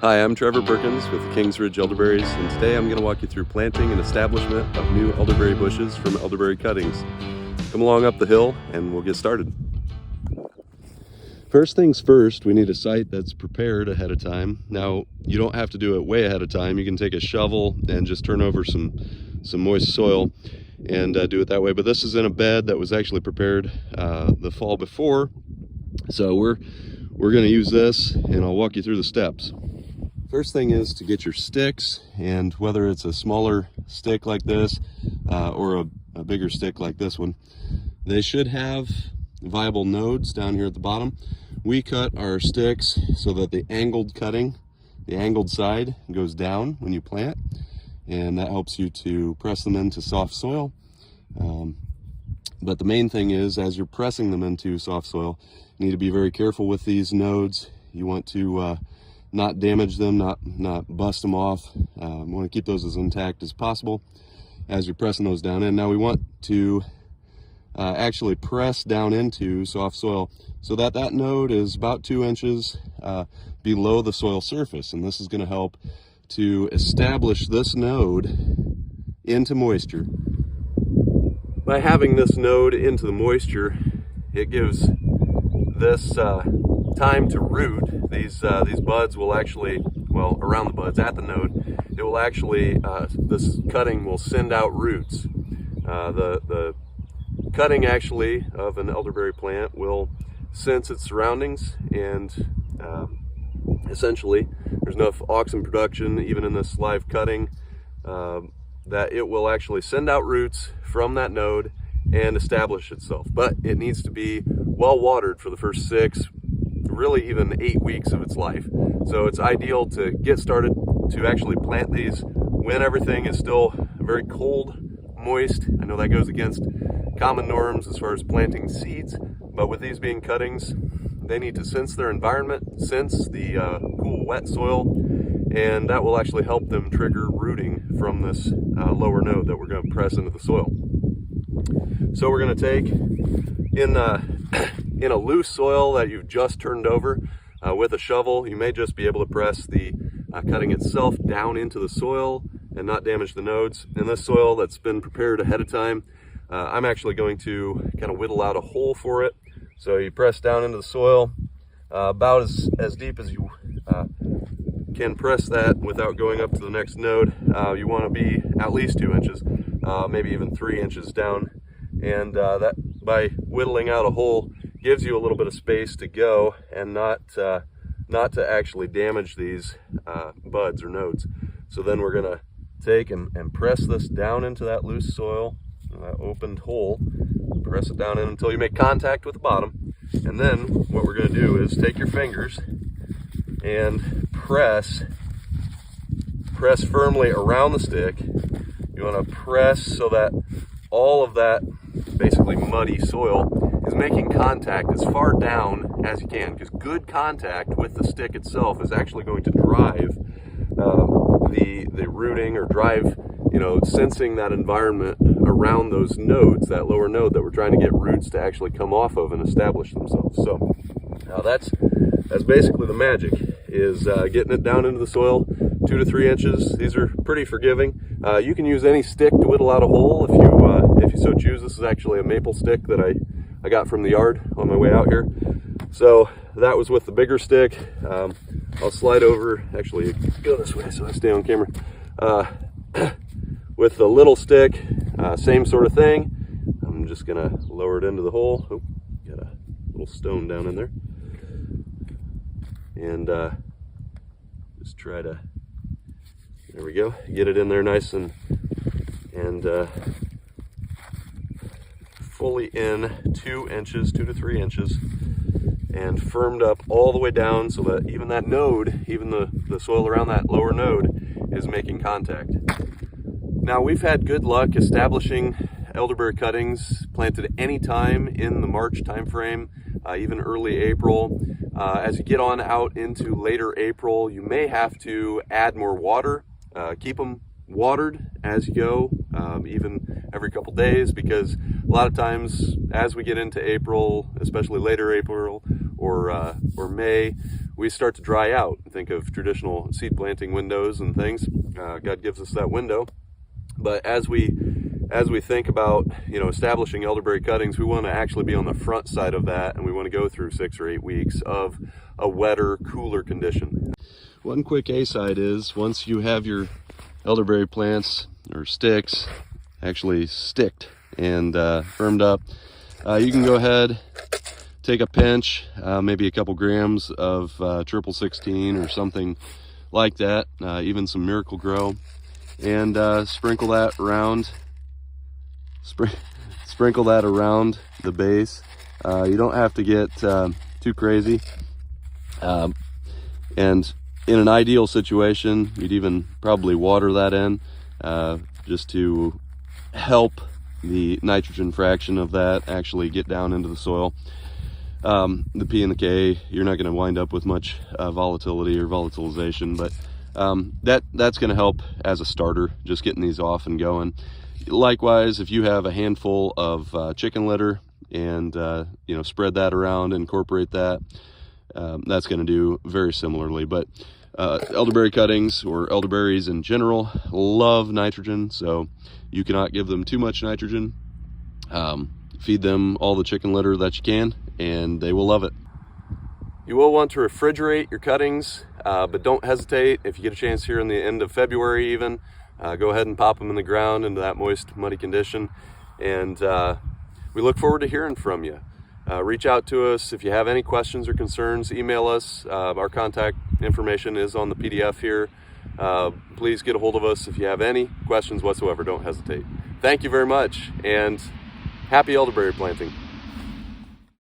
Hi, I'm Trevor Perkins with Kings Ridge Elderberries, and today I'm going to walk you through planting and establishment of new elderberry bushes from elderberry cuttings. Come along up the hill and we'll get started. First things first, we need a site that's prepared ahead of time. Now, you don't have to do it way ahead of time. You can take a shovel and just turn over some moist soil and do it that way. But this is in a bed that was actually prepared the fall before. So we're going to use this, and I'll walk you through the steps. First thing is to get your sticks, and whether it's a smaller stick like this or a bigger stick like this one, they should have viable nodes down here at the bottom. We cut our sticks so that the angled side goes down when you plant, and that helps you to press them into soft soil. But the main thing is, as you're pressing them into soft soil, you need to be very careful with these nodes. You want to not damage them, not bust them off. You want to keep those as intact as possible as you're pressing those down in. Now we want to actually press down into soft soil so that node is about 2 inches below the soil surface, and this is going to help to establish this node into moisture. By having this node into the moisture, it gives this time to root. These buds will actually, well, around the buds at the node, it will actually, this cutting will send out roots. The cutting actually of an elderberry plant will sense its surroundings, and essentially there's enough auxin production even in this live cutting that it will actually send out roots from that node and establish itself. But it needs to be well watered for the first 6, really even 8 weeks of its life. So it's ideal to get started to actually plant these when everything is still very cold, moist. I know that goes against common norms as far as planting seeds, but with these being cuttings, they need to sense their environment, sense the cool, wet soil, and that will actually help them trigger rooting from this lower node that we're going to press into the soil. So we're going to take in a loose soil that you've just turned over with a shovel. You may just be able to press the cutting itself down into the soil and not damage the nodes. In this soil that's been prepared ahead of time, I'm actually going to kind of whittle out a hole for it. So you press down into the soil about as deep as you can press that without going up to the next node. You want to be at least 2 inches, maybe even 3 inches down. And that, by whittling out a hole, gives you a little bit of space to go and not to actually damage these buds or nodes. So then we're going to take and press this down into that loose soil, that opened hole. Press it down in until you make contact with the bottom. And then what we're going to do is take your fingers and press firmly around the stick. You want to press so that all of that basically muddy soil is making contact as far down as you can, because good contact with the stick itself is actually going to drive the rooting, or drive, sensing that environment around those nodes, that lower node that we're trying to get roots to actually come off of and establish themselves. So that's basically the magic, is getting it down into the soil 2 to 3 inches. These are pretty forgiving. You can use any stick to whittle out a hole if you so choose. This is actually a maple stick that I got from the yard on my way out here. So that was with the bigger stick. I'll slide over, actually go this way so I stay on camera. With the little stick, same sort of thing. I'm just gonna lower it into the hole. Oh, got a little stone down in there. And just try to, there we go, get it in there nice and fully in 2 inches, 2 to 3 inches, and firmed up all the way down so that even that node, even the soil around that lower node, is making contact. Now, we've had good luck establishing elderberry cuttings planted any time in the March timeframe, even early April. As you get on out into later April, you may have to add more water. Keep them watered as you go, even every couple days, because a lot of times as we get into April, especially later April or May, we start to dry out. Think of traditional seed planting windows and things. God gives us that window. But as we think about, establishing elderberry cuttings, we want to actually be on the front side of that, and we want to go through 6 or 8 weeks of a wetter, cooler condition. One quick A-side is, once you have your elderberry plants or sticks actually sticked and firmed up, you can go ahead, take a pinch, maybe a couple grams of 1616 or something like that, even some Miracle Grow, and sprinkle that around. Sprinkle that around the base. You don't have to get too crazy. And in an ideal situation, you'd even probably water that in just to help the nitrogen fraction of that actually get down into the soil. The P and the K, you're not going to wind up with much volatility or volatilization, but that's going to help as a starter, just getting these off and going. Likewise, if you have a handful of chicken litter and spread that around, incorporate that, that's going to do very similarly. But elderberry cuttings, or elderberries in general, love nitrogen, so you cannot give them too much nitrogen. Feed them all the chicken litter that you can, and they will love it. You will want to refrigerate your cuttings, but don't hesitate. If you get a chance here in the end of February even, go ahead and pop them in the ground into that moist, muddy condition. And we look forward to hearing from you. Reach out to us if you have any questions or concerns. Email us. Our contact information is on the PDF here. Please get a hold of us if you have any questions whatsoever. Don't hesitate. Thank you very much, and happy elderberry planting.